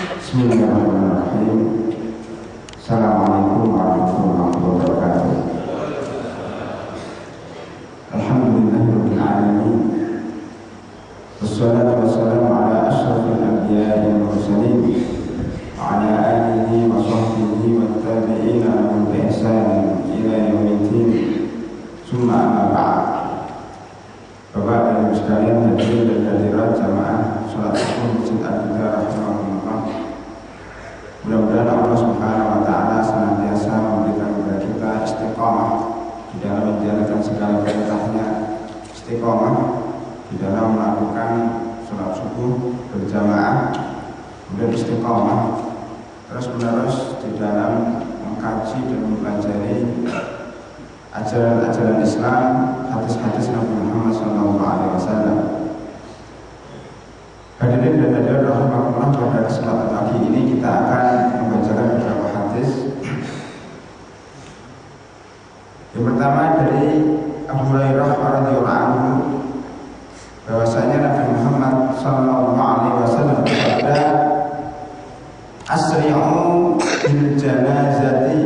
Bismillahirrahmanirrahim. Assalamualaikum warahmatullahi wabarakatuh. Alhamdulillahirabbil alamin. Wassalatu wassalamu ala asyrafil anbiya'i wal mursalin wa ala alihi wa sahbihi wat tabi'ina lahum bi ihsanin ila yaumiddin. Summa amma ba'd. Bapak dan Ibu sekalian, hadirin dan hadirat jamaah salat subuh Masjid Al-Huda rahimahullah. Mudah-mudahan Allah Subhanahu wa taala senantiasa memberikan kepada kita istiqamah di dalam menjalankan segala perintahnya, istiqamah di dalam melakukan salat subuh berjamaah, kemudian istiqamah terus-menerus di dalam mengkaji dan mempelajari ajaran-ajaran Islam, hadis-hadis Nabi Muhammad SAW. Hadirin dan hadirat rahimahullah, pada kesempatan pagi ini kita akan membacakan beberapa hadis. Yang pertama dari Abu Hurairah radhiyallahu anhu, bahwasanya Nabi Muhammad SAW bersabda, "Asri'u bil janazati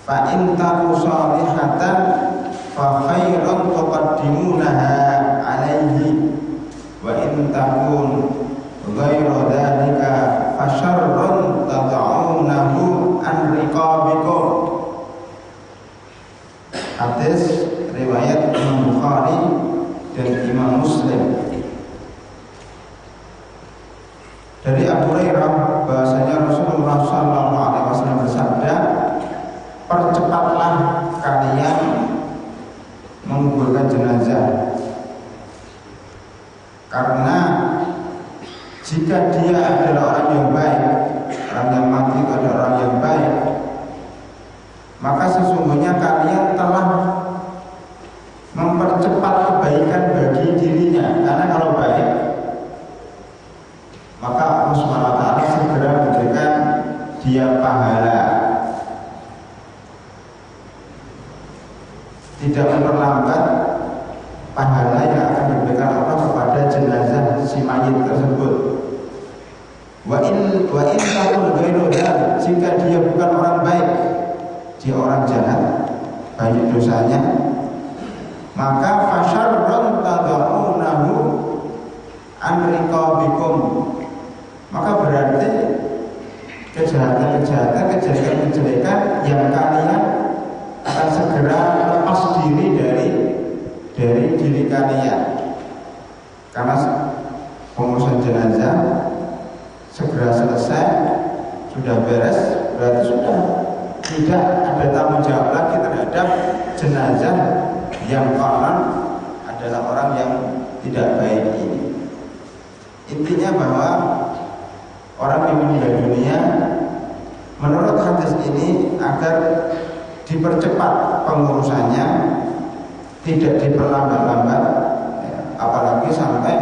fa in taku salihatan fa khairun tuqaddimunaha alaihi wa in takun ghairu dzalika fa syarrun tad'unahu an riqabikum." Hadis riwayat Imam Bukhari dan Imam Muslim. Dari Abu Hurairah bahwasanya Rasulullah SAW bersabda, "Percepatlah kalian menguburkan jenazah, karena jika dia adalah orang yang baik, orang yang mati itu adalah orang yang baik, maka sesungguhnya kalian telah mempercepat kebaikan bagi dirinya. Karena kalau baik, maka Allah SWT segera memberikan dia pahala, tidak memperlambat pahala yang akan diberikan Allah kepada jenazah si mayit tersebut. Wa in takul ghairu dzalik, jika dia bukan orang baik, dia orang jahat, banyak dosanya, maka fasyarrun tad'unahu an riqabikum, maka berarti kejahatan-kejahatan, kejelekan-kejelekan yang kalian akan segera lepas diri dari diri kalian. Karena pengurusan jenazah segera selesai, sudah beres, berarti sudah tidak ada tanggung jawab lagi terhadap jenazah yang konon adalah orang yang tidak baik ini. Intinya bahwa orang yang meninggal dunia, menurut hadis ini, agar dipercepat pengurusannya, tidak diperlambat-lambat, apalagi sampai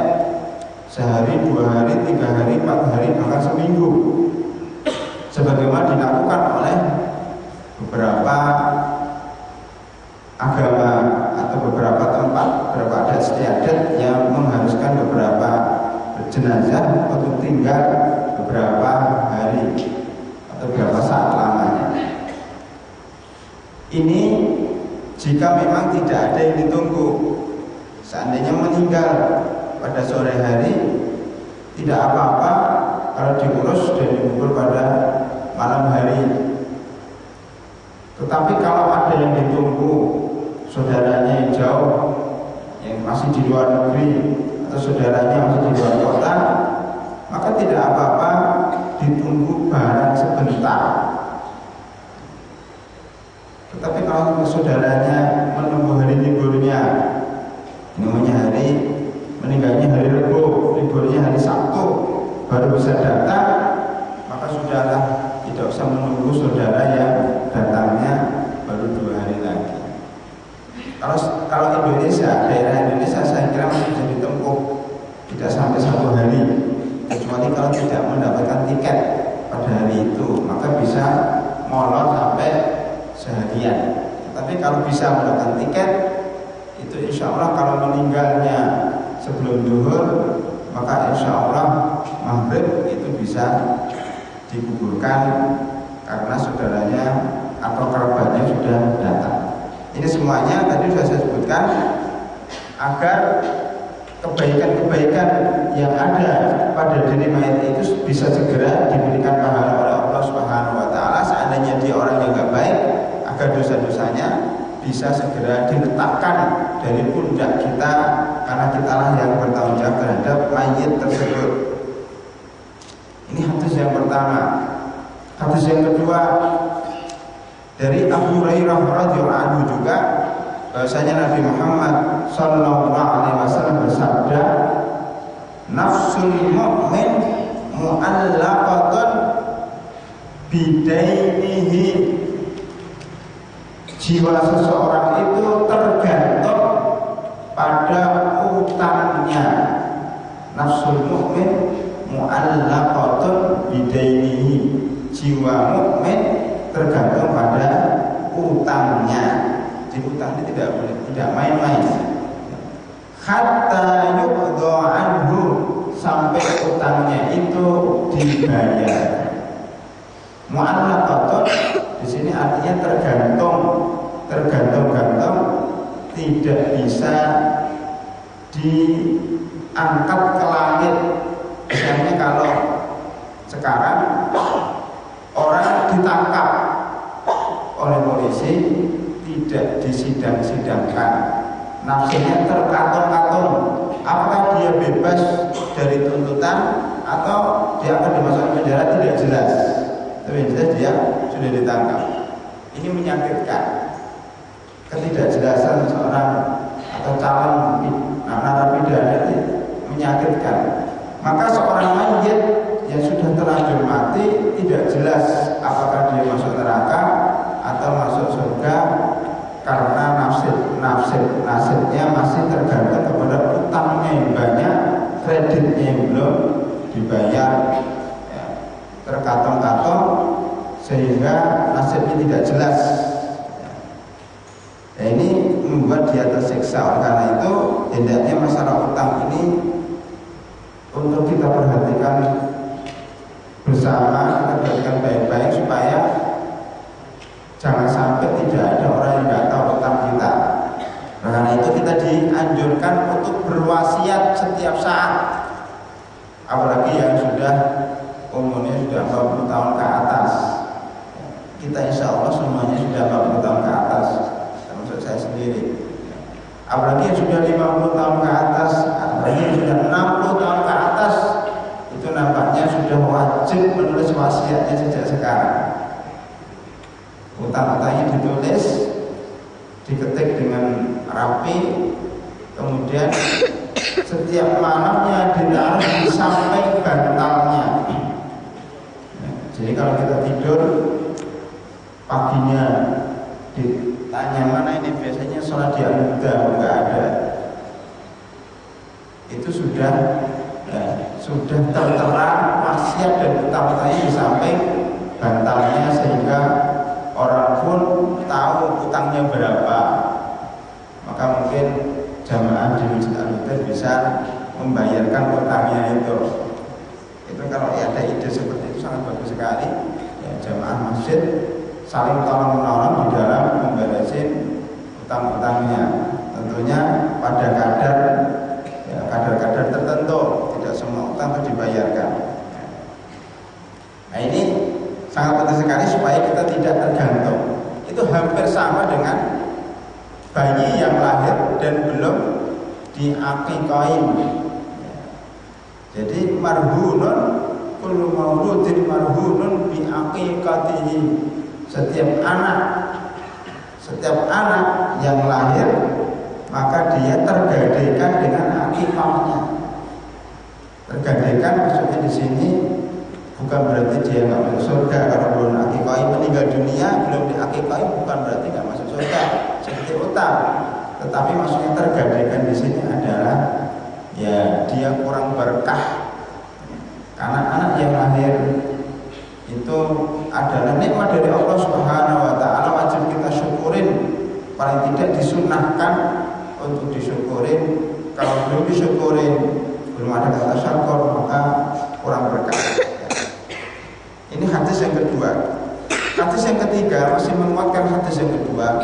sehari, 2 hari, 3 hari, 4 hari, bahkan seminggu, sebagaimana dilakukan oleh beberapa agama atau beberapa tempat, beberapa adat istiadat yang mengharuskan beberapa jenazah untuk tinggal beberapa hari atau beberapa saat lamanya. Ini jika memang tidak ada yang ditunggu. Seandainya meninggal pada sore hari, tidak apa-apa kalau diurus dan dikubur pada malam hari. Tetapi kalau ada yang ditunggu, saudaranya yang jauh, yang masih di luar negeri, atau saudaranya masih di luar kota, maka tidak apa-apa ditunggu barang sebentar. Tetapi kalau saudaranya menunggu hari liburnya, namanya hari meninggalnya hari Rabu, liburnya hari Sabtu, baru bisa datang, maka sudahlah, tidak usah menunggu saudara yang datangnya baru 2 hari lagi. Kalau Indonesia, daerah Indonesia, saya kira masih bisa ditempuh, tidak sampai 1 hari, kecuali kalau tidak mendapatkan tiket pada hari itu, maka bisa molor sampai seharian. Tapi kalau bisa mendapatkan tiket, itu insya Allah kalau meninggalnya sebelum zuhur, maka insya Allah maghrib dikuburkan karena saudaranya atau kerabatnya sudah datang. Ini semuanya tadi sudah saya sebutkan agar kebaikan-kebaikan yang ada pada diri mayat itu bisa segera diberikan pahala oleh Allah Subhanahu wa taala. Seandainya dia orang yang enggak baik, agar dosa-dosanya bisa segera diletakkan dari pundak kita, karena kitalah yang bertanggung jawab terhadap mayit tersebut. Ini hadis yang pertama. Hadis yang kedua dari Abu Hurairah radhiyallahu anhu juga, bahwasanya Nabi Muhammad sallallahu alaihi wasallam bersabda, nafsul mu'min mu'allaqatun bidainihi. Jiwa seseorang itu tergantung pada utangnya. Nafsul mu'min mu'allaqatun bidainihi. Jiwa mukmin tergantung pada utangnya. Jadi utang ini tidak main-main. Hatta yuqda anhu, sampai utangnya itu dibayar. Mu'allaqatun di sini artinya tergantung, tidak bisa diangkat ke langit. Misalnya kalau sekarang orang ditangkap oleh polisi, tidak disidang-sidangkan, nafsunya terkatung-katung, apakah dia bebas dari tuntutan atau dia akan dimasukkan penjara, tidak jelas. Tapi jelas dia sudah ditangkap. Ini menyakitkan. Ketidakjelasan seorang atau calon narapidana ini menyakitkan. Maka seorang mayit yang sudah terlanjur mati tidak jelas apakah dia masuk neraka atau masuk surga, karena nasibnya masih tergantung kepada utangnya yang banyak, kreditnya yang belum dibayar, ya, terkatung-katung sehingga nasibnya tidak jelas. Ya, ini membuat dia tersiksa. Oleh karena itu hendaknya masalah utang ini untuk kita perhatikan bersama, kita perhatikan baik-baik supaya jangan sampai tidak ada orang yang tidak tahu tentang kita. Karena itu kita dianjurkan untuk berwasiat setiap saat. Apalagi yang sudah umurnya sudah 40 tahun ke atas. Kita insya Allah semuanya sudah 40 tahun ke atas, termasuk saya sendiri. Apalagi yang sudah 50 tahun ke atas, apalagi yang sudah 60 tahun ke atas, itu nampaknya sudah wajib menulis wasiatnya sejak sekarang. Utang-utangnya ditulis, diketik dengan rapi, kemudian setiap malamnya ditaruh di samping bantalnya. Jadi kalau kita tidur, paginya ditanya mana ini, biasanya sholat di al-Huda, enggak ada. Itu sudah tertera wasiat dan utang-utangnya di samping bantalnya, sehingga orang pun tahu utangnya berapa. Maka mungkin jamaah di Masjid Al-Huda bisa membayarkan utangnya itu. Itu kalau ada ide seperti itu sangat bagus sekali. Ya, jamaah masjid saling tolong menolong di dalam memberesin utang-utangnya. Tentunya pada kadar tertentu, tidak semua utang itu dibayarkan. Nah, ini sangat penting sekali supaya kita tidak tergantung. Itu hampir sama dengan bayi yang lahir dan belum diakikain. Jadi marhunun kullu mauludin marhunun bi aqiqatihi. Setiap anak yang lahir maka dia tergadaikan dengan akikahnya. Tergadaikan maksudnya di sini bukan berarti dia nggak masuk surga kalau belum akikahi. Meninggal dunia belum diakikahi bukan berarti nggak masuk surga seperti utang. Tetapi maksudnya tergadaikan di sini adalah ya dia kurang berkah. Karena anak yang lahir itu adalah nikmat dari Allah Subhanahu wa taala, wajib kita syukurin. Paling tidak disunnahkan untuk disyukurin. Kalau belum disyukurin, belum ada kata syukur, maka kurang berkah. Ini hadis yang kedua. Hadis yang ketiga masih menguatkan hadis yang kedua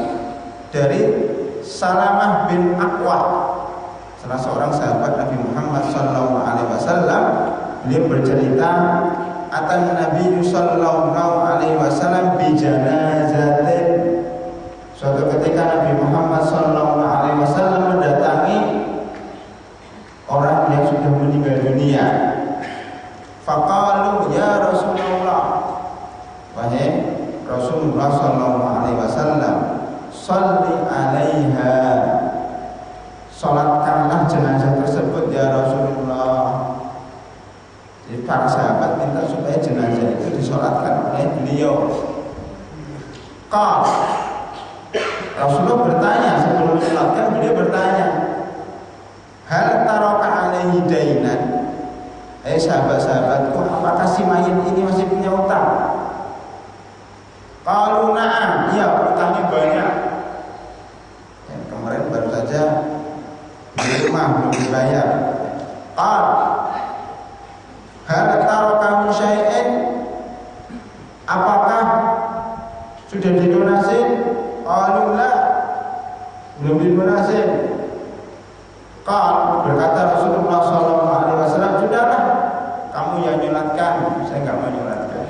dari Salamah bin Aqwa, salah seorang sahabat Nabi Muhammad SAW. Beliau bercerita, atan Nabi SAW bi janazatin. Suatu ketika Nabi Muhammad SAW mendatangi orang yang sudah meninggal dunia. Faqalu ya Rasulullah, wahai Rasulullah SAW, sholli alaiha, sholatkanlah jenazah tersebut ya Rasulullah. Jadi para sahabat minta supaya jenazah itu disolatkan oleh beliau. Rasulullah bertanya, sebelum disolatkan beliau bertanya, hal taraka alaihi dainan, sahabat-sahabatku, apakah si mayit ini masih punya utang? Qalu na'am, iya, utangnya banyak. Kemarin baru saja di rumah belum dibayar. Hal taraka min syai'in, apakah sudah didonasi? Qalu la, belum didonasi. Berkata Rasulullah SAW, sudahlah, kamu yang nyolatkan, saya nggak mau nyolatkan.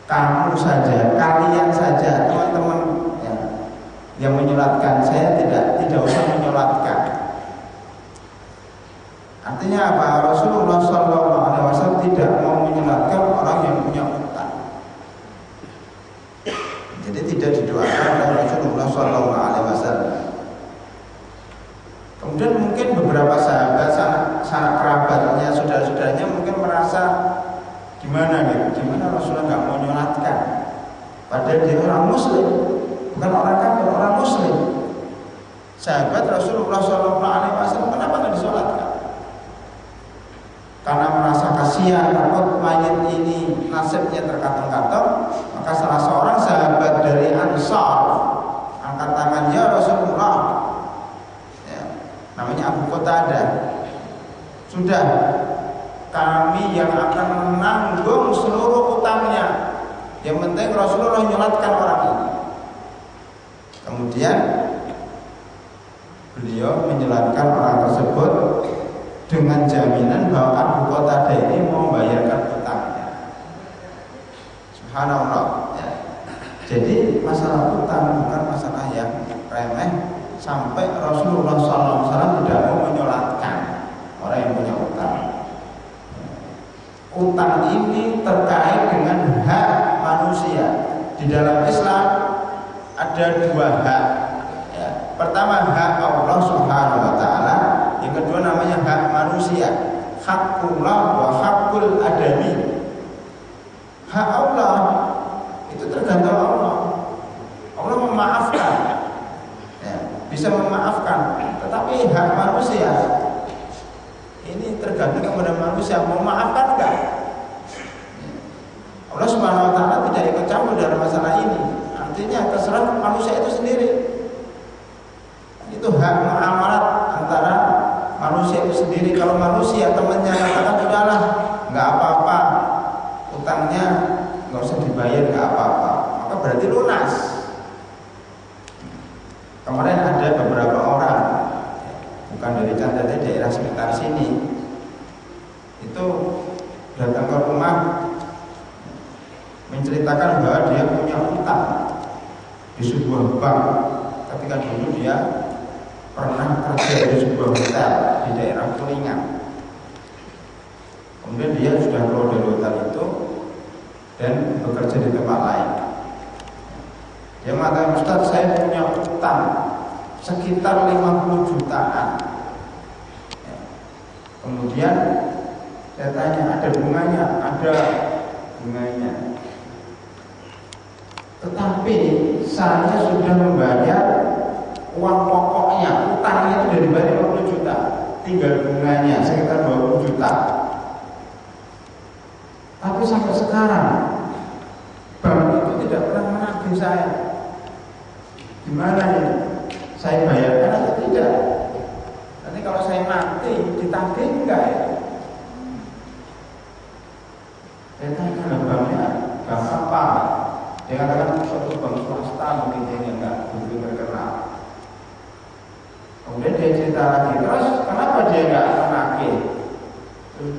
Kamu saja, kalian saja, teman-teman ya, yang menyolatkan, saya tidak usah menyolatkan. Artinya apa? Rasulullah SAW tidak mau menyolatkan orang yang punya utang. Jadi tidak didoakan oleh Rasulullah SAW. Kemudian mungkin beberapa sahabat, sanak kerabatnya, saudara-saudaranya mungkin merasa gimana gitu, gimana Rasulullah nggak mau nyolatkan, padahal dia orang Muslim, bukan orang kafir, orang Muslim. Sahabat Rasulullah SAW kenapa nggak disolatkan? Karena merasa kasihan, takut mayit ini nasibnya terkantong-kantong, maka salah seorang sahabat dari Ansar angkat tangan, ya Rasulullah, namanya Abu Qatadah, sudah, kami yang akan menanggung seluruh utangnya, yang penting Rasulullah nyolatkan orang ini. Kemudian beliau menyolatkan orang tersebut dengan jaminan bahwa Abu Qatadah ini mau membayarkan utangnya. Subhanallah ya. Jadi masalah utang bukan masalah yang remeh, sampai Rasulullah SAW tidak mau menyolatkan orang yang punya utang. Utang ini terkait dengan hak manusia. Di dalam Islam ada dua hak ya. Pertama hak Allah Subhanahu wa ta'ala, yang kedua namanya hak manusia, hakullah wa hakul adami. Hak Allah itu tergantung Allah. Allah memaafkan ya, bisa memaafkan, tetapi hak manusia ini tergantung kepada manusia, mau memaafkan enggak. Allah Subhanahu wa ta'ala tidak ikut campur dalam masalah ini. Artinya terserah manusia itu sendiri. Itu hak muamalat antara manusia itu sendiri. Kalau manusia temannya katakan sudahlah, nggak apa-apa, utangnya nggak usah dibayar, nggak apa-apa, maka berarti lunas. Kemarin ada beberapa orang, bukan dari Canda, dari daerah sekitar sini, itu datang ke rumah menceritakan bahwa dia punya utang di sebuah bank ketika dulu dia pernah kerja di sebuah hotel di daerah Kuningan. Kemudian dia sudah keluar dari hotel itu dan bekerja di tempat lain. Dia mengatakan, Ustaz, saya punya utang sekitar 50 jutaan. Kemudian saya tanya, ada bunganya? Ada bunganya. Tetapi saya sudah membayar uang pokoknya, utangnya itu dari bayar 50 juta, tinggal bunganya sekitar 20 juta. Tapi sampai sekarang bank itu tidak pernah menagih saya. Gimana ini? Saya bayarkan atau tidak? Nanti kalau saya mati ditagih enggak ya? Saya tanya, banknya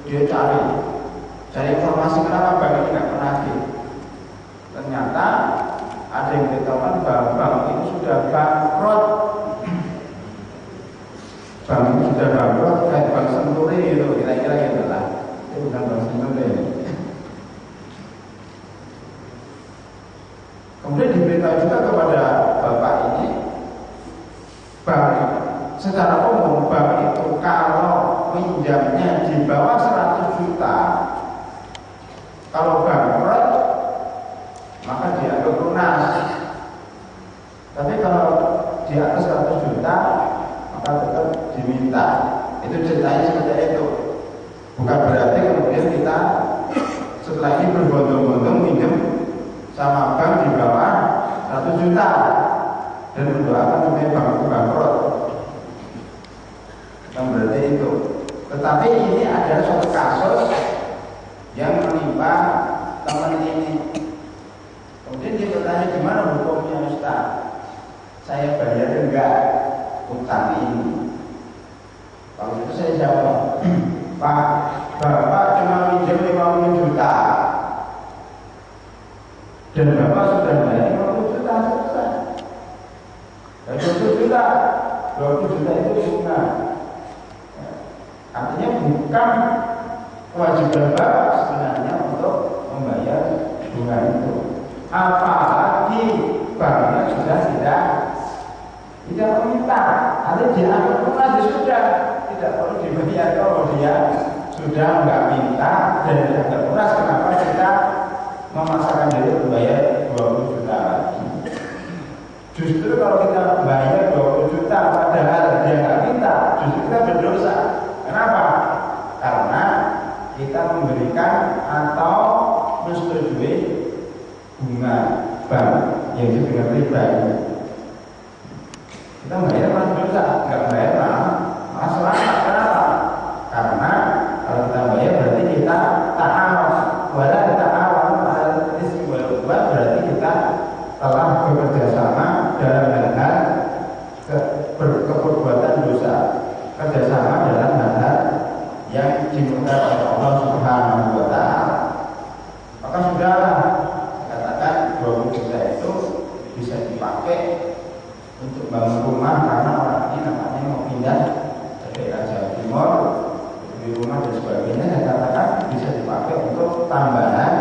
dia cari informasi kenapa bank ini nggak menagih. Ternyata ada yang dikatakan bahwa bank itu sudah bangkrut. Bank itu sudah bangkrut kayak Bank Senturi gitu, kira-kira gitu lah. Itu bukan Bank Senturi. Kemudian diberitahu juga kepada bapak ini, bank secara umum bank itu kalau pinjamnya di bawah 100 juta, kalau bangkrut maka dianggap lunas. Tapi kalau di atas 100 juta maka tetap diminta. Itu ceritanya seperti itu. Bukan berarti kemudian kita setelah ini berbondong-bondong minjem sama bank di bawah 100 juta dan mendoakan supaya bank itu bangkrut. Bukan berarti itu. Tetapi ini adalah suatu kasus yang menimpa teman ini. Kemudian dia bertanya, gimana hukumnya Ustaz? Saya bayar enggak utang ini? Kalau itu saya jawab, Pak, Bapak cuma minjem 50 juta dan Bapak sudah bayar 50 juta selesai. Dan 20 juta itu bunga. Artinya bukan kewajiban Bapak sebenarnya untuk membayar bunga itu. Apalagi banknya sudah tidak meminta, artinya dianggap lunas sudah, tidak perlu dibayar kalau dia sudah nggak minta dan dianggap lunas. Kenapa kita memaksakan diri membayar 20 juta lagi? Justru kalau kita bayar 20 juta padahal dia nggak minta, justru kita berdosa. Kenapa? Karena kita memberikan atau menyetujui bunga bank yang itu dengan riba. Kita bayar malah dosa, nggak bayar malah selamat. Kenapa? Karena kalau kita bayar berarti kita ta'awun, wala ta'awun al ismi wal udwan, berarti kita telah bekerja sama dalam hal perbuatan dosa, kerjasama dalam hal yang dimurkai oleh Allah Subhanahu wa Ta'ala. Maka sudahlah, katakan 20 juta itu bisa dipakai untuk bangun rumah karena orang ini namanya mau pindah ke daerah Jawa Timur, beli rumah dan sebagainya. Saya katakan bisa dipakai untuk tambahan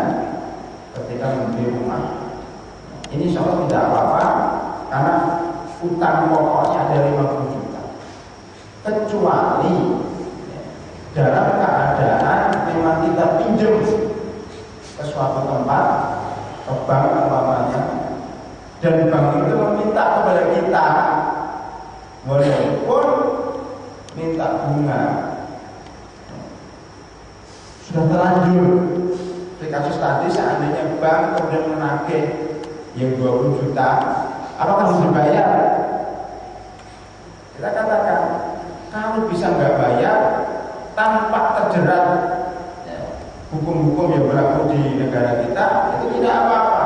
ketika membeli rumah. Ini insya Allah tidak apa-apa karena utang pokoknya ada 50 juta. Kecuali dalam keadaan memang kita pinjam ke suatu tempat, ke bank umpamanya, dan bank itu meminta kepada kita walaupun minta bunga sudah terlanjur. Di kasus tadi seandainya bank kemudian menagih yang 20 juta, apakah harus dibayar? Kita katakan kalau bisa nggak bayar tanpa terjerat hukum-hukum yang berlaku di negara kita, itu tidak apa-apa.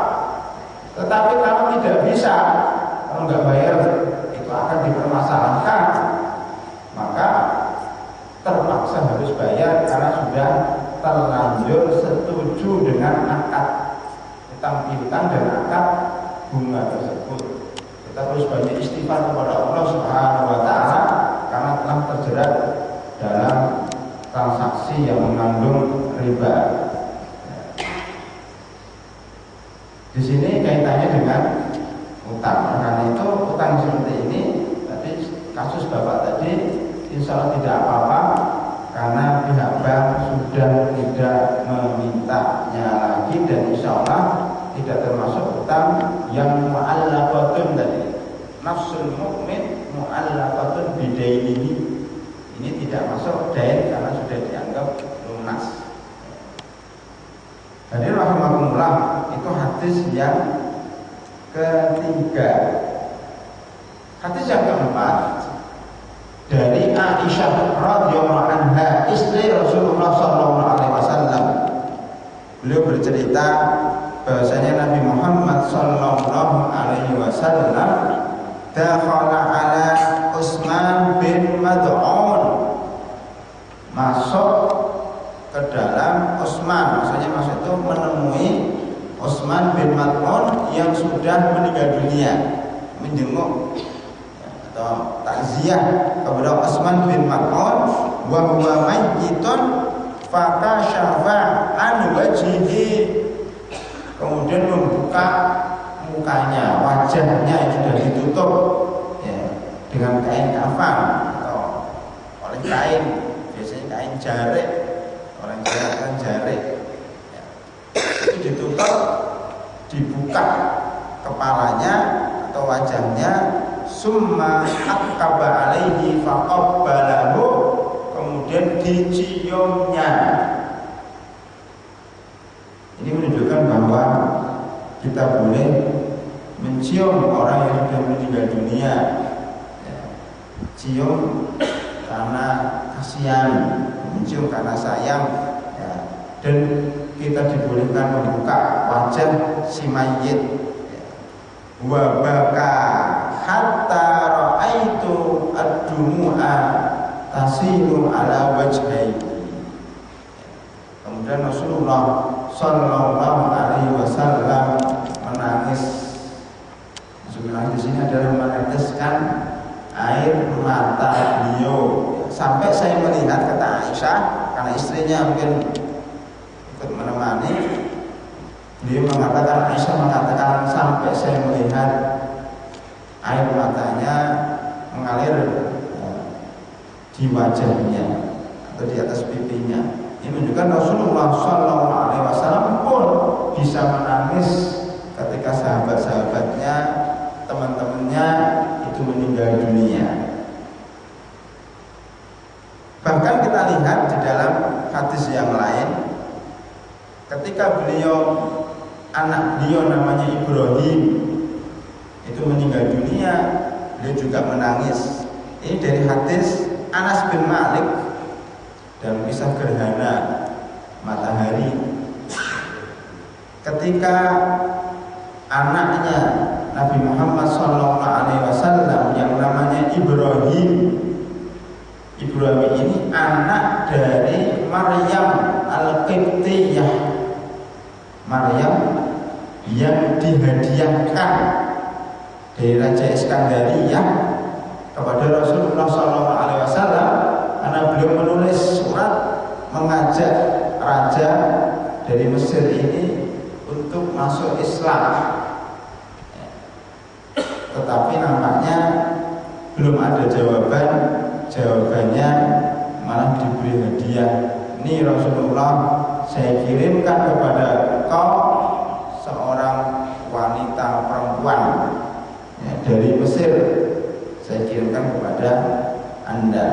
Tetapi kalau tidak bisa, kalau nggak bayar itu akan dipermasalahkan, maka terpaksa harus bayar karena sudah terlanjur setuju dengan akad utang piutang dan akad bunga tersebut. Kita harus banyak istighfar kepada Allah Subhanahu wa Ta'ala karena telah terjerat dalam transaksi yang mengandung riba. Di sini kaitannya dengan utang. Karena itu utang seperti ini, tadi kasus bapak tadi, insya Allah tidak apa-apa karena pihak bank sudah tidak memintanya lagi dan insya Allah tidak termasuk utang yang mu'allaqatun tadi. Nafsul mu'min mu'allaqatun bidainihi. Ini tidak masuk dain karena sudah dianggap lunas. Jadi rahimahumullah, itu hadis yang ketiga. Hadis yang keempat dari Aisyah radhiyallahu anha, istri Rasulullah sallallahu alaihi wasallam. Beliau bercerita bahwasanya Nabi Muhammad sallallahu alaihi wasallam dakhala ala Utsman bin Mad'un, masuk ke dalam Utsman, maksudnya itu menemui Utsman bin Maz'un yang sudah meninggal dunia, menjenguk atau takziah kepada Utsman bin Maz'un wa huwa mayyitun fakashafa an wajhihi, kemudian membuka mukanya, wajahnya yang sudah ditutup ya, dengan kain kafan atau oleh kain, biasanya kain jarik, orang Jawa kan jarik ya. Itu ditutup, dibuka kepalanya atau wajahnya, summa akaba alaihi faqabbalahu, kemudian diciumnya. Ini menunjukkan bahwa kita boleh mencium orang yang sudah meninggal dunia ya. Cium karena kasihan, mencium karena sayang ya. Dan kita dibolehkan membuka wajah si mayit ya. Wa baka hatta ra'aitu ad-dumu'a tasilu ala wajhihi. Kemudian Rasulullah Sallallahu Alaihi Wasallam menangis. Sebenarnya di sini adalah meneteskan air mata beliau. Sampai saya melihat, kata Aisyah, karena istrinya mungkin ikut menemani, beliau mengatakan, Aisyah mengatakan, sampai saya melihat air matanya mengalir di wajahnya atau di atas pipinya. Ini menunjukkan Rasulullah Sallallahu Alaihi Wasallam pun bisa menangis ketika sahabat-sahabatnya, teman-temannya itu meninggal dunia. Bahkan kita lihat di dalam hadis yang lain, ketika anak beliau namanya Ibrahim itu meninggal dunia, beliau juga menangis. Ini dari hadis Anas bin Malik dalam kisah gerhana matahari, ketika anaknya Nabi Muhammad SAW yang namanya Ibrahim ini anak dari Maryam Al-Qibtiyah, Maryam yang dihadiahkan dari Raja Iskandariyah kepada Rasulullah SAW, karena beliau menulis surat mengajak raja dari Mesir ini untuk masuk Islam. Tetapi nampaknya belum ada jawabannya malah diberi hadiah. Ini Rasulullah, saya kirimkan kepada kau seorang wanita perempuan ya, dari Mesir, saya kirimkan kepada Anda.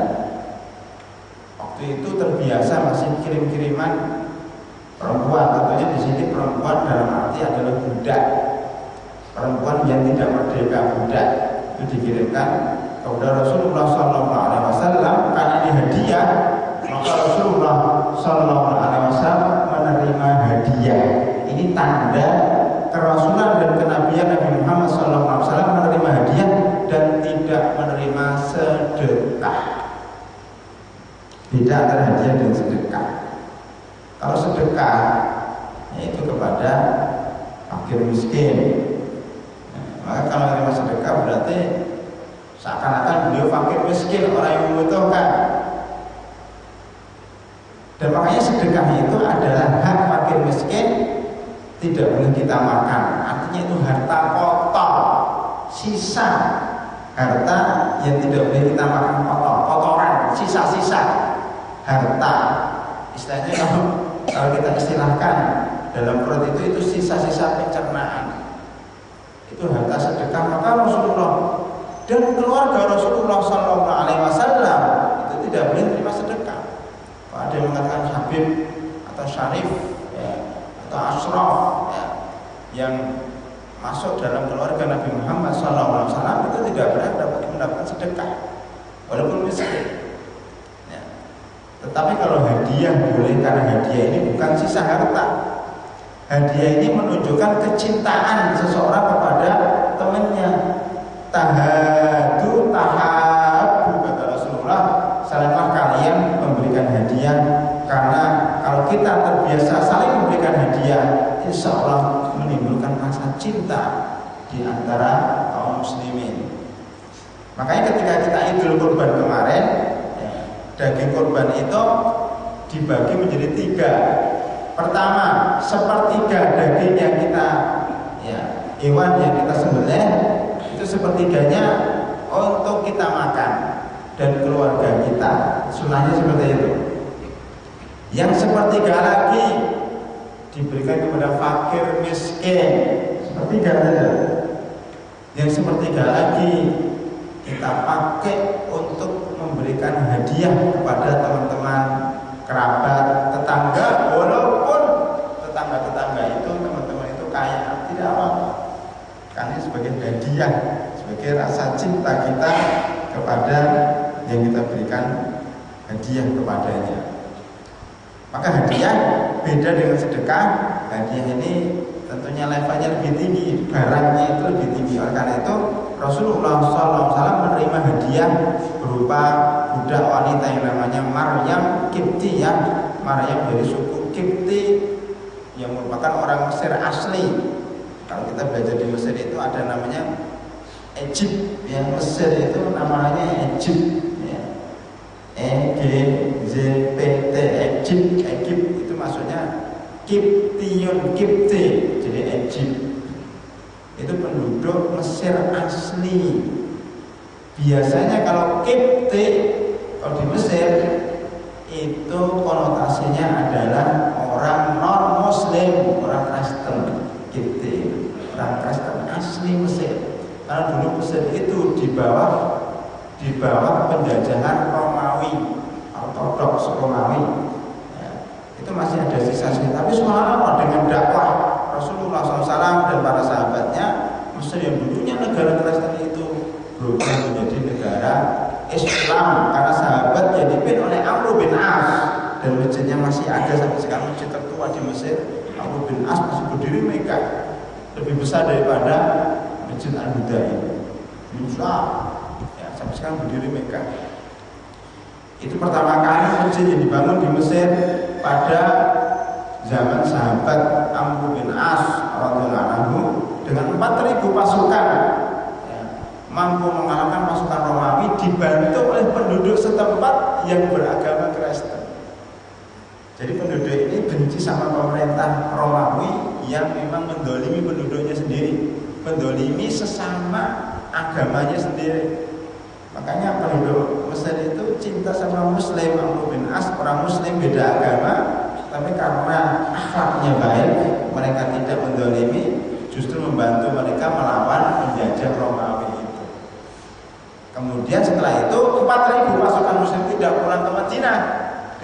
Waktu itu terbiasa masih kirim-kiriman perempuan, tentunya di sini perempuan dalam arti adalah budak, perempuan yang tidak merdeka, budak itu dikirimkan kepada Rasulullah SAW karena ini hadiah, maka Rasulullah SAW menerima hadiah. Ini tanda kerasulan dan kenabian Nabi Muhammad SAW, menerima hadiah dan tidak menerima sedekah. Beda antara hadiah dan sedekah. Kalau sedekah yaitu kepada fakir miskin. Maka kalau menerima sedekah berarti seakan-akan beliau fakir miskin, orang yang membutuhkan. Dan makanya sedekah itu adalah hak fakir miskin, tidak boleh kita makan. Artinya itu harta kotor, sisa harta yang tidak boleh kita makan, kotoran, sisa-sisa harta. Istilahnya kalau kita istilahkan dalam perut itu sisa-sisa pencernaan. Itu harta sedekah. Maka Rasulullah dan keluarga Rasulullah SAW itu tidak boleh terima sedekah. Kalau ada yang mengatakan Habib atau Syarif ya, atau Ashraf ya, yang masuk dalam keluarga Nabi Muhammad SAW itu tidak benar dapat mendapatkan sedekah walaupun miskin. Tetapi kalau hadiah boleh, karena hadiah ini bukan sisa harta. Hadiah ini menunjukkan kecintaan seseorang kepada temannya. Tahabu, kata Rasulullah, salahlah kalian memberikan hadiah, karena kalau Kalau kita terbiasa saling memberikan hadiah, insya Allah menimbulkan rasa cinta di antara kaum muslimin. Makanya ketika kita Idul Kurban kemarin, daging kurban itu dibagi menjadi 3. Pertama, sepertiga daging yang kita hewan yang kita sembelih itu sepertiganya untuk kita makan dan keluarga kita. Sunnahnya seperti itu. Yang sepertiga lagi diberikan kepada fakir miskin, sepertiga saja. Yang sepertiga lagi kita pakai untuk memberikan hadiah kepada teman-teman, kerabat, tetangga, walaupun tetangga-tetangga itu teman-teman itu kaya, tidak apa-apa. Karena sebagai hadiah, sebagai rasa cinta kita kepada yang kita berikan hadiah kepadanya. Maka hadiah beda dengan sedekah. Hadiah ini tentunya levelnya lebih tinggi, barangnya itu lebih tinggi. Oleh karena itu Rasulullah SAW menerima hadiah berupa budak wanita yang namanya Maryam Kiptiyah. Maryam dari suku Kipti yang merupakan orang Mesir asli. Kalau kita belajar di Mesir itu ada namanya Egypt, yang Mesir itu namanya Egypt. EGZPT, Egypt itu maksudnya Kiptiun, Kipti, jadi Egypt itu penduduk Mesir asli. Biasanya kalau Kipti, kalau di Mesir itu konotasinya adalah orang non Muslim, orang Kristen. Kipti, orang Kristen asli Mesir. Karena dulu Mesir itu di bawah penjajahan Romawi, Ortodoks Romawi. Itu masih ada sisa-sisa. Tapi subhanallah, dengan dakwah Rasulullah SAW dan para sahabatnya, Mesir yang dulunya negara Kristen itu berubah menjadi negara Islam. Karena sahabat yang dipimpin oleh Amr bin As, dan masjidnya masih ada sampai sekarang, masjid tertua di Mesir. Amr bin As masih berdiri megah, lebih besar daripada Masjid Al-Huda ini. Besar. Sampai sekarang berdiri megah. Itu pertama kali masjid yang dibangun di Mesir pada zaman sahabat Amr bin As radhiyallahu anhu dengan 4.000 pasukan, mampu mengalahkan pasukan Romawi, dibantu oleh penduduk setempat yang beragama Kristen. Jadi penduduk ini benci sama pemerintah Romawi yang memang mendolimi penduduknya sendiri, mendolimi sesama agamanya sendiri. Makanya penduduk Mesir itu cinta sama Muslim. Amr bin As orang Muslim beda agama, tapi karena akhlaknya baik, mereka tidak mendolimi, justru membantu mereka melawan penjajah Romawi itu. Kemudian setelah itu 4.000 pasukan Muslim tidak pulang ke Madinah,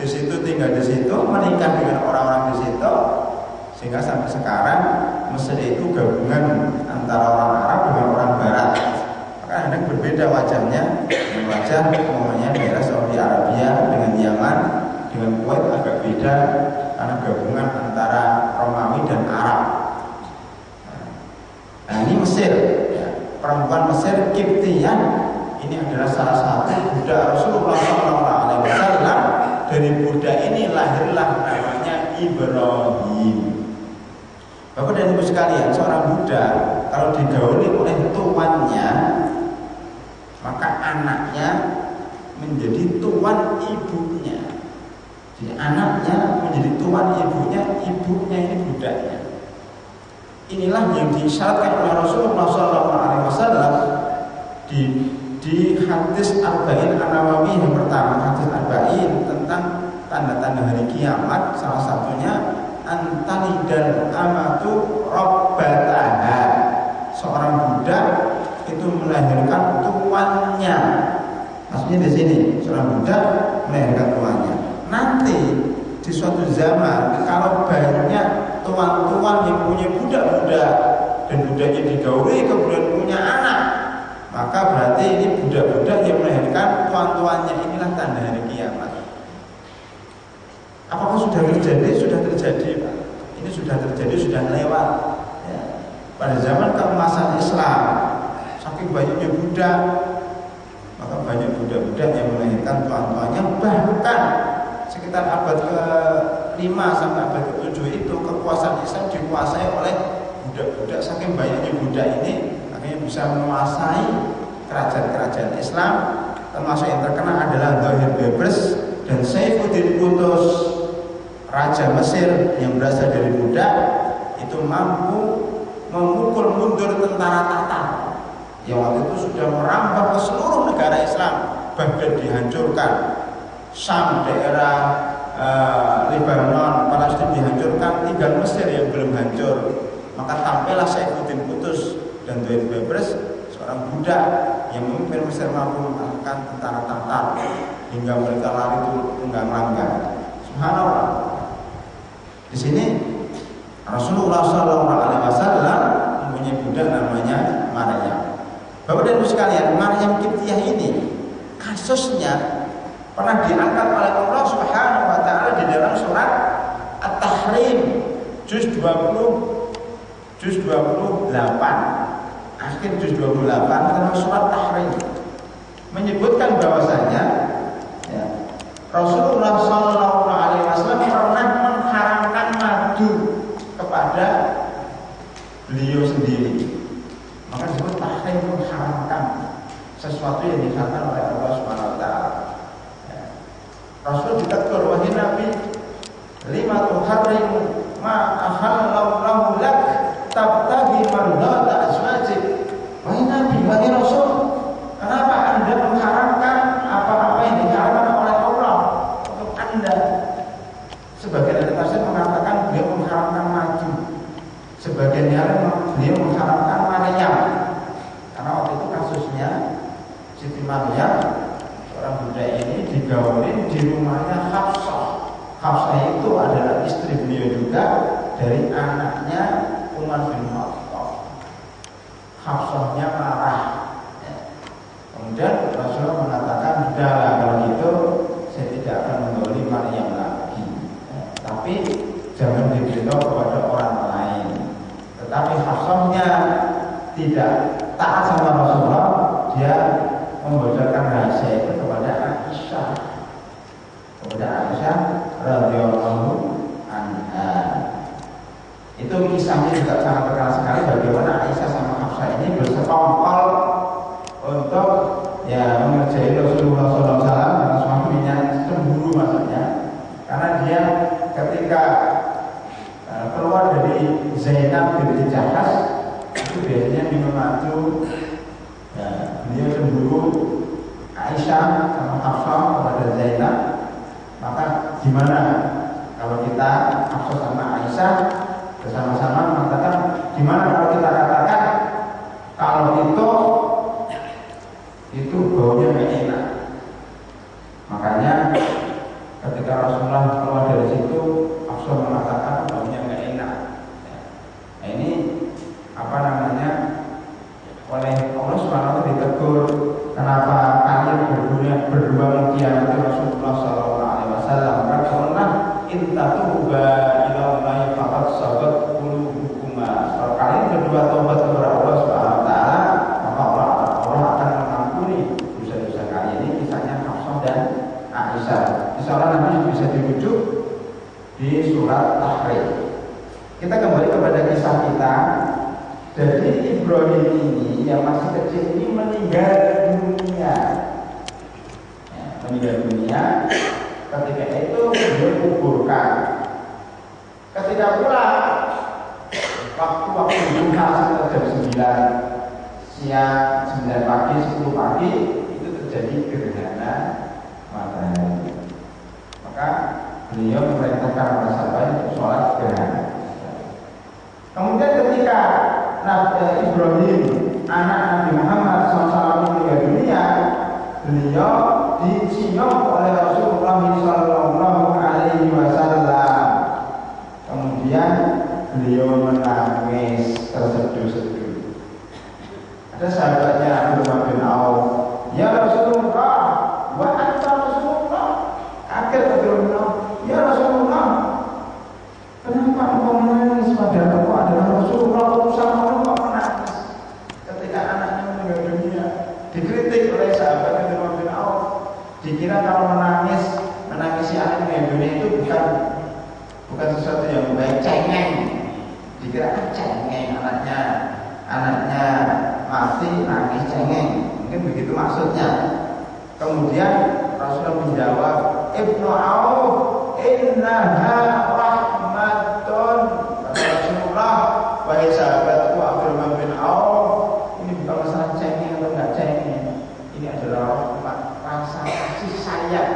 di situ tinggal di situ, menikah dengan orang-orang di situ, sehingga sampai sekarang Mesir itu gabungan antara orang Arab dengan orang Barat. Kadang berbeda wajahnya, wajah umumnya daerah Saudi Arabia dengan Yaman dengan Kuwait agak beda karena gabungan antara Romawi dan Arab. Nah ini Mesir, perempuan Mesir Kiptian ini adalah salah satu budak Rasulullah SAW. Dari budak ini lahirlah namanya Ibrahim. Bapak dan Ibu sekalian, seorang budak kalau digauli oleh tuannya, maka anaknya menjadi tuan ibunya. Jadi anaknya menjadi tuan ibunya, ibunya ini budaknya. Inilah yang disyaratkan oleh Rasulullah SAW di hadis Arba'in An-Nawawi yang pertama, hadis Arba'in tentang tanda-tanda hari kiamat. Salah satunya antalidal amatu rabbataha, seorang budak itu melahirkan tuannya. Maksudnya di sini seorang budak melahirkan tuannya. Nanti di suatu zaman kalau banyak tuan-tuan yang punya budak-budak dan budaknya digauli kemudian punya anak, maka berarti ini budak-budak yang melahirkan tuan-tuannya. Inilah tanda hari kiamat. Apakah sudah terjadi? Sudah terjadi, Pak. Ini sudah terjadi, sudah lewat. Ya. Pada zaman keemasan Islam, saking banyaknya budak, maka banyak budak-budak yang melahirkan tuan-tuannya. Bahkan sekitar sekitar abad ke-5 sampai abad ke-7 itu kekuasaan Islam dikuasai oleh budak-budak. Saking banyaknya budak ini akhirnya bisa menguasai kerajaan-kerajaan Islam, termasuk yang terkenal adalah Zahir Bebrus dan Saifuddin Qutuz, raja Mesir yang berasal dari budak, itu mampu memukul mundur tentara Tatar yang waktu itu sudah merambah ke seluruh negara Islam. Baghdad dihancurkan, Syam, daerah Lebanon, Palestina dihancurkan, tinggal Mesir yang belum hancur. Maka tampillah Saifuddin Qutuz dan Zahir Bebrus, seorang budak yang memimpin Mesir, mampu mengalahkan tentara Tatar hingga mereka lari tunggang-langgang. Subhanallah. Di sini Rasulullah SAW mempunyai budak namanya Maryam. Bapak dan Ibu sekalian, Maryam Qibtiyah ini kasusnya pernah diangkat oleh Allah Subhanahu wa taala di dalam surat At-Tahrim juz 20 juz 28, akhir juz 28 dalam surat Tahrim menyebutkan bahwasanya ya, Rasulullah SAW pernah mengharamkan madu kepada beliau sendiri. Maka disebut tahrim, mengharamkan sesuatu yang diharamkan oleh Allah Subhanahu wa taala. Rasul ditegur, wahai Nabi, lima tuharrimu ma ahallallahu lak tabtaghi mardata azwajik. Wahai Nabi, wahai Rasul, kenapa Anda mengharamkan apa-apa yang diharamkan oleh Allah untuk Anda? Sebagian dari tafsir mengatakan beliau mengharamkan madu, sebagian yang beliau mengharamkan Maryam, karena waktu itu kasusnya Siti Maryam, seorang budak ini digaulin di rumahnya Hafsah. Hafsah itu adalah istri beliau juga dari anaknya Umar bin Khattab. Hafsahnya marah. Kemudian Rasulullah mengatakan, sudahlah kalau gitu saya tidak akan menggauli Maryam lagi, tapi jangan diberitahu kepada orang lain. Tetapi Hafsahnya tidak taat sama Rasulullah, dia membocorkan rahasia itu kepada Aisyah, radhiyallahu anha. Itu kisahnya juga sangat terkenal sekali, bagaimana Aisyah sama Hafsah ini bersekongkol untuk ya mengerjai Rasulullah SAW karena suaminya cemburu maksudnya, karena dia ketika keluar dari Zainab binti Jahas itu biasanya minum madu. Ya, beliau cemburu Aisyah sama Hafsah kepada Zainab. Maka gimana kalau kita Hafsah sama Aisyah bersama-sama mengatakan, gimana kalau kita katakan kalau itu baunya gak enak. Makanya ketika Rasulullah keluar dari situ, Hafsah mengatakan baunya gak enak. Nah ini apa namanya, oleh Allah SWT ditegur, kenapa kalian berdua mengkhianati Rasulullah SAW? Karena intatuba ilallahi faqad sabat qulubukuma. Kalau kalian berdua tobat kepada Allah SWT, maka Allah akan mengampuni dosa-dosa kalian. Ini kisahnya Hafsah dan Aisyah. Insyaallah nanti bisa dirujuk di surat Tahrim. Kita kembali kepada kisah kita. Jadi Ibrahim ini yang masih kecil ini meninggal dunia. Ya, meninggal dunia. Ketika itu beliau kuburkan. Ketika pulang, waktu duha sekitar jam 9 siang, 9 pagi, 10 pagi itu terjadi gerhana matahari. Maka beliau memerintahkan para sahabat untuk sholat gerhana. Kemudian ketika Nabi Ibrahim, anak Nabi Muhammad SAW meninggal dunia, beliau dicium oleh Rasulullah SAW. Kemudian beliau menangis terseduh-seduh. Ada sahabatnya Abdullah bin Auf, ya Rasulullah, wa anta Rasulullah. Kaget Abdullah bin Auf, ya Rasulullah, kenapa engkau menangis padahal engkau adalah Rasulullah, utusan Allah, kok menangis ketika anaknya meninggal dunia? Dikritik oleh sahabat Abdullah bin Auf, dikira kalau menangisi anak meninggal dunia bukan sesuatu yang baik. Cengeng, dikira cengeng, anaknya mati nangis cengeng, mungkin begitu maksudnya. Kemudian Rasulullah menjawab, Ibnu Auf, innaha rahmatun. Kata Rasulullah, wahai sahabatku Abdurrahman bin Auf, ini bukan masalah cengeng atau enggak cengeng, ini adalah rahmat, rasa kasih sayang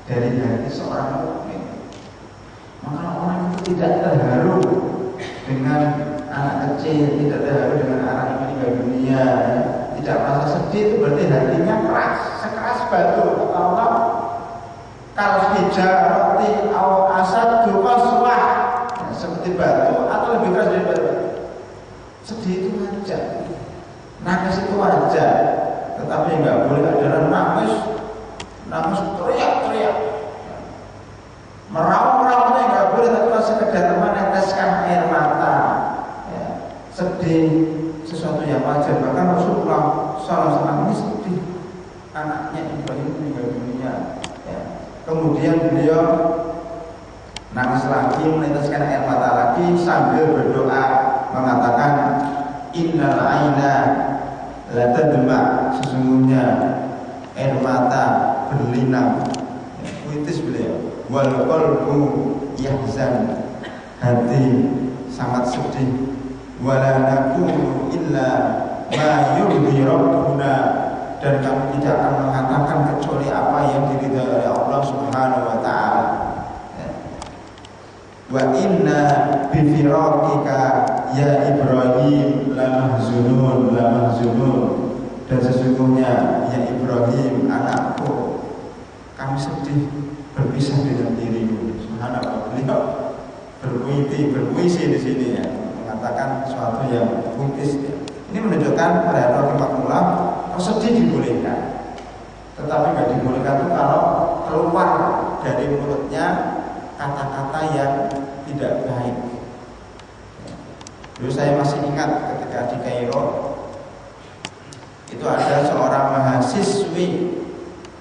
dari hati seorang mukmin. Maka orang itu tidak terharu dengan anak kecil, tidak terharu dengan anak yang meninggal dunia, tidak merasa sedih, itu berarti hatinya keras, sekeras batu. Kata Allah, kal hijarati aw asaddu qaswah, seperti batu atau lebih keras dari batu. Sedih itu wajar, nangis itu wajar, tetapi nggak boleh adalah nangis teriak-teriak, meraung-raungnya nggak boleh, tapi kalau sekedar meneteskan air mata, ya, sedih sesuatu yang wajar. Bahkan Rasulullah SAW ini sedih anaknya Ibrahim meninggal dunia, ya. Kemudian beliau nangis lagi, meneteskan air mata lagi sambil berdoa mengatakan, innal aina la tadma, sesungguhnya air mata berlinang, ya, puitis beliau. Wal qalbu yahzan, hati sangat sedih. Wala naqulu illa ma yurdi rabbuna, dan kami tidak akan mengatakan kecuali apa yang diridhai oleh Allah Subhanahu wa taala. Wa inna bi firaqika ya Ibrahim lamahzunun, dan sesungguhnya ya Ibrahim anakku, kami sedih berpisah dengan dirimu. Subhanallah, beliau berpuisi di sini, ya, mengatakan sesuatu yang puitis, ya. Ini menunjukkan pada rahimahullah, kalau sedih dibolehkan, tetapi nggak dibolehkan itu kalau keluar dari mulutnya kata-kata yang tidak baik. Dulu saya masih ingat ketika di Kairo, itu ada seorang mahasiswi,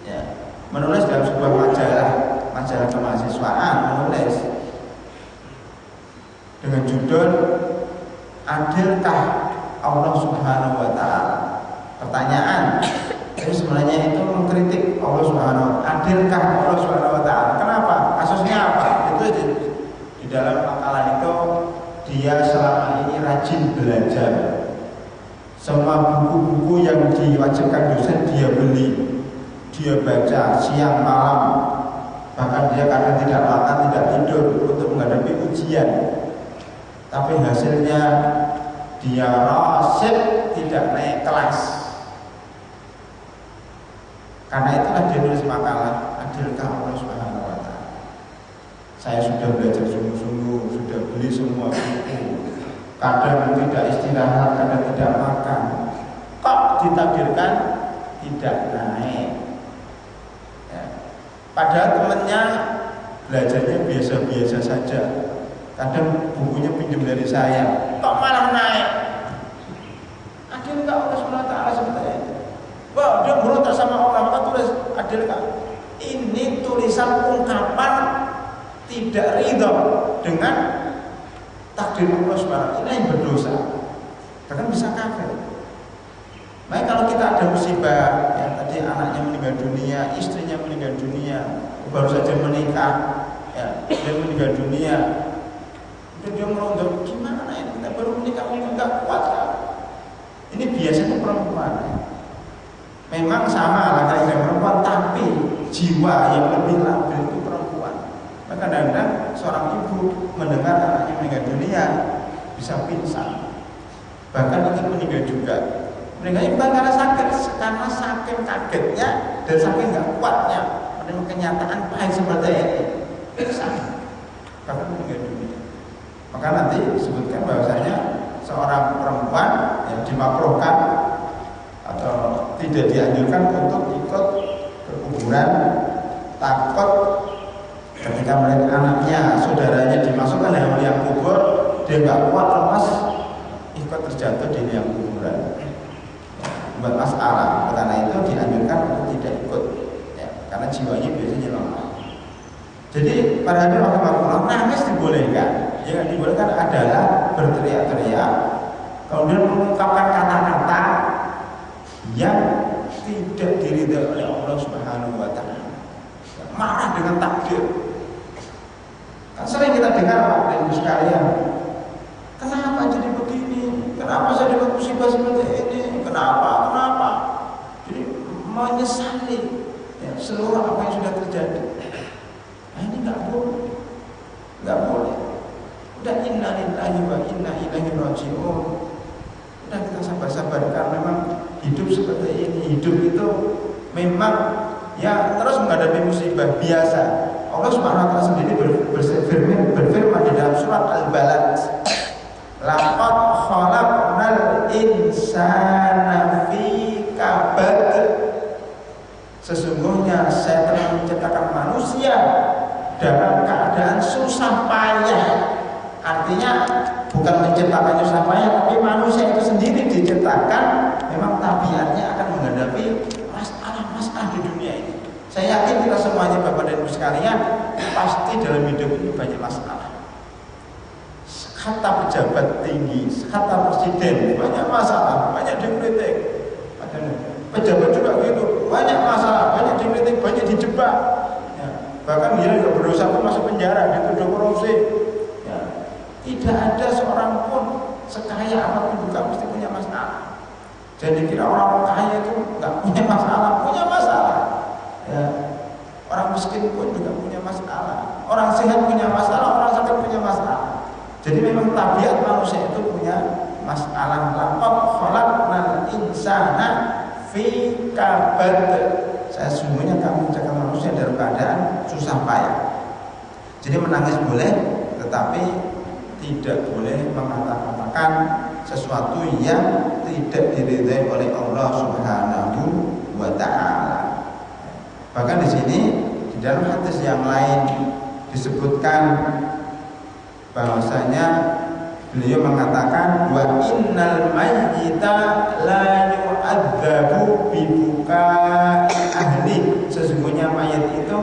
ya, menulis dalam sebuah majalah kemahasiswaan, menulis dengan judul Adilkah Allah Subhanahu wa taala? Pertanyaan. Jadi sebenarnya itu mengkritik Allah Subhanahu wa taala. Adilkah Allah Subhanahu wa taala? Kenapa? Kasusnya apa? Itu di dalam makalah itu dia selama ini rajin belajar. Semua buku-buku yang diwajibkan dosen dia beli, dia baca siang malam, bahkan dia kadang tidak makan, tidak tidur untuk menghadapi ujian. Tapi hasilnya dia rasid, tidak naik kelas. Karena itulah dia nulis makalah Adilkah Allah Subhanahu wa taala. Saya sudah belajar sungguh-sungguh, sudah beli semua buku, kadang tidak istirahat, kadang tidak makan, kok ditakdirkan tidak naik, ya. Padahal temannya belajarnya biasa-biasa saja, kadang bukunya pinjam dari saya, kok malah naik. Adilkah Allah Subhanahu wa taala seperti itu? Wah, dia berontak sama Allah, maka tulis adilkah. Ini tulisan ungkapan tidak ridho dengan takdir Allah Subhanahu. Ini yang berdosa, bahkan bisa kafir. Baik, kalau kita ada musibah, ya, tadi anaknya meninggal dunia, istrinya meninggal dunia, baru saja menikah, ya, dia meninggal dunia, dan dia merontok, gimana ini, kita baru menikah, mungkin nggak kuat kan? Ini biasanya perempuan, ya. Memang sama laki-laki dan perempuan, tapi jiwa yang lebih labil itu perempuan. Maka kadang-kadang seorang ibu mendengar anaknya meninggal dunia bisa pingsan, bahkan ingin meninggal juga. Meninggalnya bukan karena sakit, karena saking kagetnya dan saking nggak kuatnya menerima kenyataan pahit seperti ini, pingsan, bahkan meninggal dunia. Maka nanti disebutkan bahwasanya seorang perempuan yang dimakruhkan atau tidak dianjurkan untuk ikut berkuburan, takut ketika melihat anaknya, saudaranya dimasukkan dalam liang kubur, dia nggak kuat lemas, ikut terjatuh di liang kuburan, buat masalah. Karena itu dianjurkan untuk tidak ikut, ya, karena jiwanya biasanya lemah. Jadi para hadirin rahimakumullah, nangis dibolehkan. Yang dibolehkan adalah berteriak-teriak, kemudian mengungkapkan kata-kata yang tidak diridhai oleh Allah Subhanahu wa taala. Marah dengan takdir. Kan sering kita dengar Pak Ibu sekalian, kenapa jadi begini? Kenapa saya dapat musibah seperti ini? Kenapa? Jadi menyesali ya, seluruh apa yang sudah terjadi. Nah, ini nggak boleh. Udah inna lillahi wa inna ilaihi raji'un. Udah kita sabar-sabarkan. Memang hidup seperti ini. Hidup itu memang ya terus menghadapi musibah biasa. Allah Subhanahu wa taala sendiri berfirman di dalam surat Al-Balad, laqad khalaqnal insana fi kabad. Sesungguhnya saya telah menciptakan manusia dalam keadaan susah payah. Artinya bukan menciptakan susah payah, tapi manusia itu sendiri diciptakan memang tabiatnya akan menghadapi masalah di dunia ini. Saya yakin kita semuanya Bapak dan Ibu sekalian pasti dalam hidup ini banyak masalah. Kata pejabat tinggi, kata presiden banyak masalah, banyak dikritik. Pejabat juga gitu, banyak masalah, banyak dikritik, banyak dijebak. Ya, bahkan dia juga berdosa pun masuk penjara, dituduh korupsi. Ya, tidak ada seorang pun sekaya apapun juga mesti punya masalah. Jadi kira orang kaya itu nggak punya masalah. Ya, orang miskin pun juga punya masalah. Orang sehat punya masalah, orang sakit punya masalah. Jadi memang tabiat manusia itu punya masalah. Laqad khalaqnal insana fi kabad. Sesungguhnya kami menciptakan manusia dalam keadaan susah payah. Jadi menangis boleh, tetapi tidak boleh mengatakan sesuatu yang tidak diridhai oleh Allah Subhanahu wa taala. Bahkan di sini di dalam hadis yang lain disebutkan bahwasanya beliau mengatakan wa innal mayyita la yu'adzabu bibuka ahli. Sesungguhnya mayat itu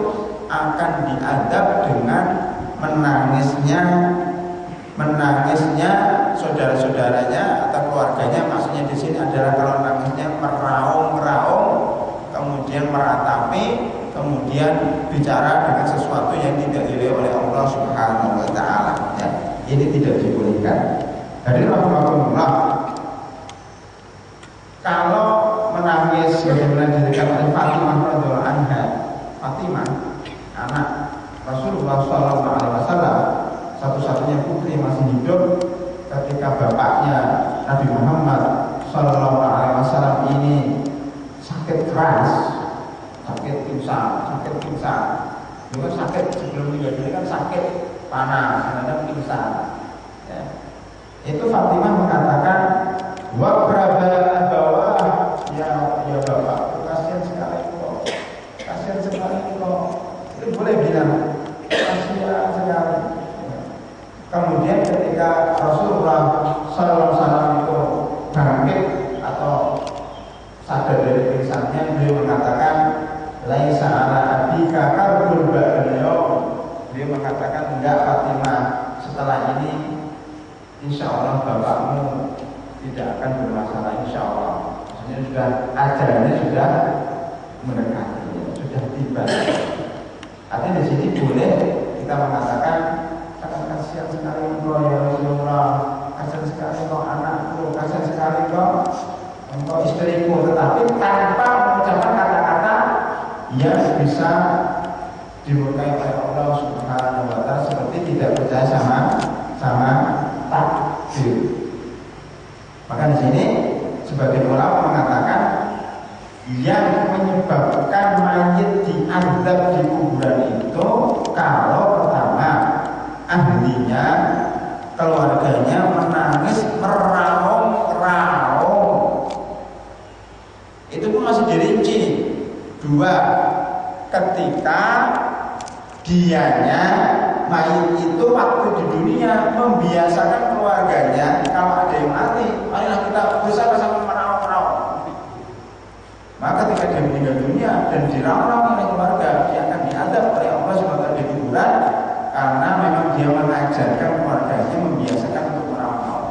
akan diadab dengan menangisnya saudara-saudaranya atau keluarganya. Maksudnya di sini adalah kalau nangisnya meraung-raung, kemudian meratapi, kemudian bicara dengan sesuatu yang tidak diridhai oleh Allah Subhanahu wa taala. Ya, ini tidak dibolehkan. Hadirin rahimakumullah. Kalau menangis bagaimana dirikan oleh Fatimah radhiyallahu anha. Fatimah anak Rasulullah SAW, satu-satunya putri masih hidup ketika bapaknya Nabi Muhammad SAW ini sakit keras, sakit pingsan. Juga sakit sebelum meninggal dunia kan sakit panas, kadang pingsan. Ya. Itu Fatimah mengatakan, wa braba bawah ya bapak, kasihan sekali kok. Itu boleh bilang kasihan sekali. Kemudian ketika Rasulullah SAW itu bangkit atau sadar dari pingsannya, beliau mengatakan laisa ala abika karbul ba'dalyawm. Beliau mengatakan enggak Fatimah, setelah ini insya Allah bapakmu tidak akan bermasalah, insya Allah. Maksudnya sudah ajarannya sudah mendekati, sudah tiba. Artinya di sini boleh kita mengatakan sangat kasihan sekali engkau ya Rasulullah, kasihan sekali engkau anakku, kasihan sekali engkau istriku, tetapi tanpa mengucapkan kata-kata yang bisa dimurkai oleh Allah Subhanahu wa taala, seperti tidak percaya sama takdir. Maka di sini sebagian ulama mengatakan yang menyebabkan mayit diazab di kuburan itu kalau pertama ahlinya, keluarganya menangis meraung-raung, itu pun masih dirinci. Dua, ketika dianya mayit itu waktu di dunia membiasakan keluarganya kalau ada yang mati, marilah kita bersama-sama meraung-raung. Maka ketika dia meninggal dunia dan diraung-raung oleh keluarga, dia akan diadab oleh Allah SWT di kuburan karena memang dia mengajarkan keluarganya, membiasakan untuk merawat.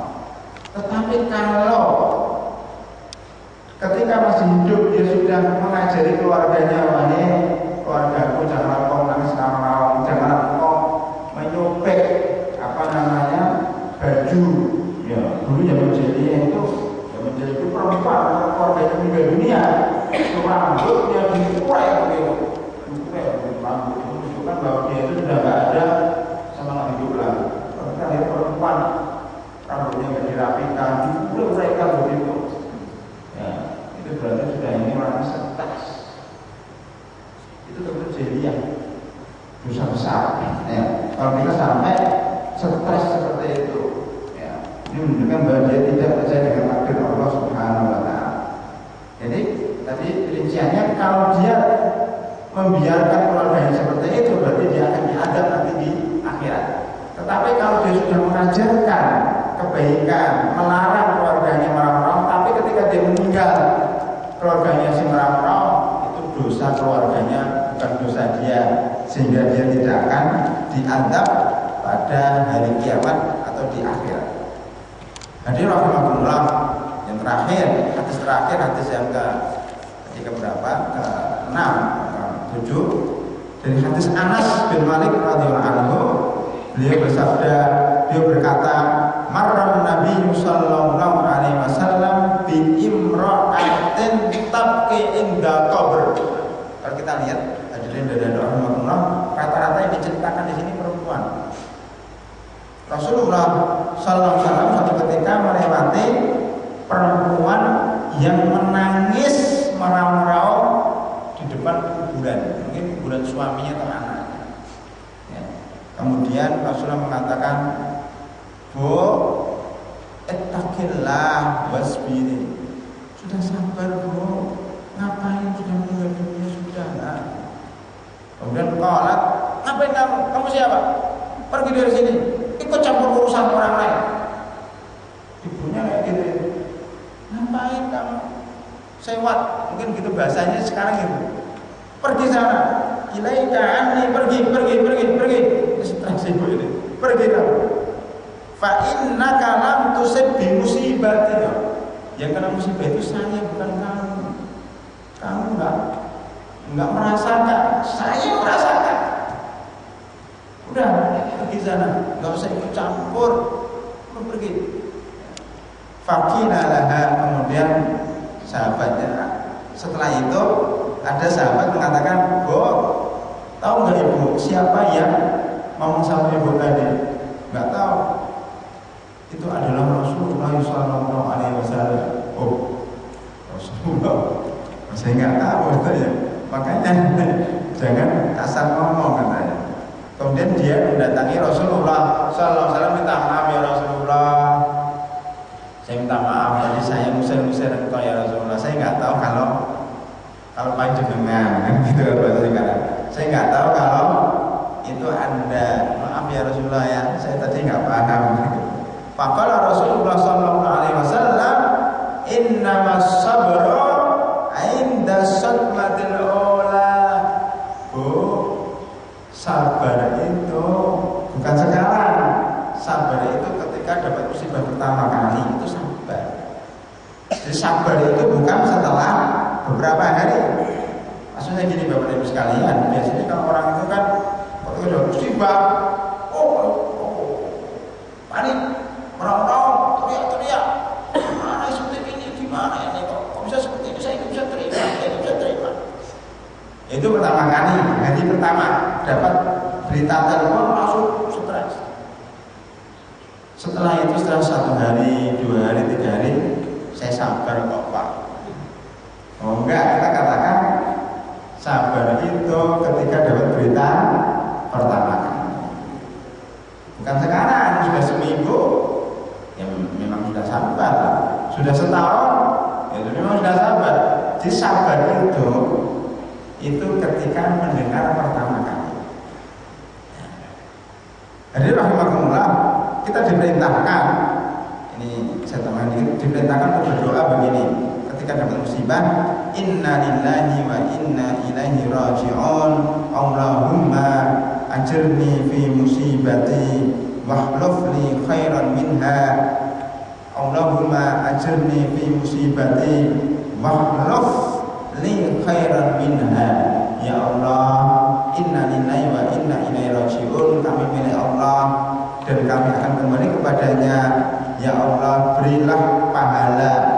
Tetapi kalau ketika masih hidup dia sudah mengajari keluarganya, wahai keluargaku jangan kau nangis rawang, jangan kau menyobek baju. Ya, dulu zaman jadinya itu perempuan keluarganya meninggal dunia, itu rambutnya dikurai begitu, rambut itu menunjukkan bahwa dia itu sudah nggak ada semangat hidup lagi. Kalau kita lihat perempuan rambutnya nggak dirapikan, mereka begitu. Ya, itu berarti sudah ini orang stres. Itu tentu jadinya dosa besar. Ya, kalau kita sampai stres seperti itu, ya, ini menunjukkan bahwa dia tidak percaya dengan takdir Allah Subhanahu wa Ta'ala. Jadi tadi rinciannya, kalau dia membiarkan keluarganya seperti itu, berarti dia akan diadab nanti di akhirat. Tetapi kalau dia sudah mengajarkan kebaikan, melarang keluarganya merau-rau, tapi ketika dia meninggal keluarganya si merau-rau, itu dosa keluarganya, bukan dosa dia, sehingga dia tidak akan diadab pada hari kiamat atau di akhirat. Hadirin rahimakumullah, yang terakhir, hadis yang ke berapa? Ke-6, ke-7, dari hadis Anas bin Malik radhiyallahu anhu, beliau bersabda, beliau berkata, marran Nabi sallallahu alaihi wasallam bi imra'atin tabqi inda qabr. Kalau kita lihat hadirin dan rahimakumullah, rata-rata yang diceritakan di sini perempuan. Rasulullah sallallahu alaihi wasallam suatu ketika melewati perempuan yang menangis merau-rau di depan kuburan, mungkin kuburan suaminya atau anaknya. Ya. Kemudian Rasulullah mengatakan, "Bu, ittaqillah wasbiri." Sudah sabar, Bu. Ngapain sudah meninggal dunia sudah? Nah. Kemudian qalat, "Ngapain kamu? Kamu siapa? Pergi dari sini. Ikut campur urusan orang lain." Ibunya kayak gitu. Ngapain kamu? Sewat, mungkin gitu bahasanya sekarang gitu. Pergi sana. Ilaika anni, pergi. Stres ibu ini. Pergi kamu. Fa innaka lam tusib bi musibatina. Yang kena musibah itu saya, bukan kamu. Kamu enggak merasakan, saya merasakan. Udah, pergi sana, enggak usah ikut campur. Pergi. Fakina laha, kemudian sahabatnya, setelah itu ada sahabat mengatakan, "Bu, tahu nggak ibu siapa yang ngomong sama ibu tadi?" Nggak tahu. Itu adalah Rasulullah sallallahu alaihi wasallam. Oh, Rasulullah. Saya nggak tahu katanya. Makanya jangan kasar ngomong katanya. Kemudian dia mendatangi Rasulullah sallallahu alaihi wasallam, minta maaf ya Rasulullah. Saya minta maaf, jadi saya musir-musir engkau ya Rasulullah. Saya nggak tahu kalau panjenengan kan gitu kan bahasa sekarang. Saya nggak tahu kalau itu Anda. Maaf ya Rasulullah ya, saya tadi nggak paham. Faqala Rasulullah sallallahu alaihi wasallam, "Innamas sabru 'inda sadmatil ula." Bu, sabar itu bukan sekarang. Sabar itu ketika dapat musibah pertama kali, itu sabar. Jadi sabar itu bukan setelah beberapa hari. Maksudnya gini Bapak Ibu sekalian, biasanya kalau orang itu kan kalau udah musibah, panik, orang-orang teriak-teriak, gimana seperti ini, gimana ini, kok bisa seperti ini, saya bisa terima. Itu pertama kali, hari pertama dapat berita telepon langsung stres. Setelah itu, setelah 1 hari, 2 hari, 3 hari, saya sabar kok Pak. Oh enggak, kita katakan sabar itu ketika dapat berita pertama kali. Bukan sekarang, sudah seminggu, ya memang sudah sabar. Sudah setahun, ya memang sudah sabar. Jadi sabar itu ketika mendengar pertama kali. Hadirin rahimakumullah, kita diperintahkan, ini saya tambahkan dikit, diperintahkan untuk berdoa begini ketika dapat musibah, inna lillahi wa inna ilaihi raji'un, Allahumma ajirni fi musibati wahluf li khairan minha. Allahumma ajirni fi musibati wahluf li khairan minha. Ya Allah, inna lillahi wa inna ilaihi raji'un. Kami milik Allah dan kami akan kembali kepadanya. Ya Allah, berilah pahala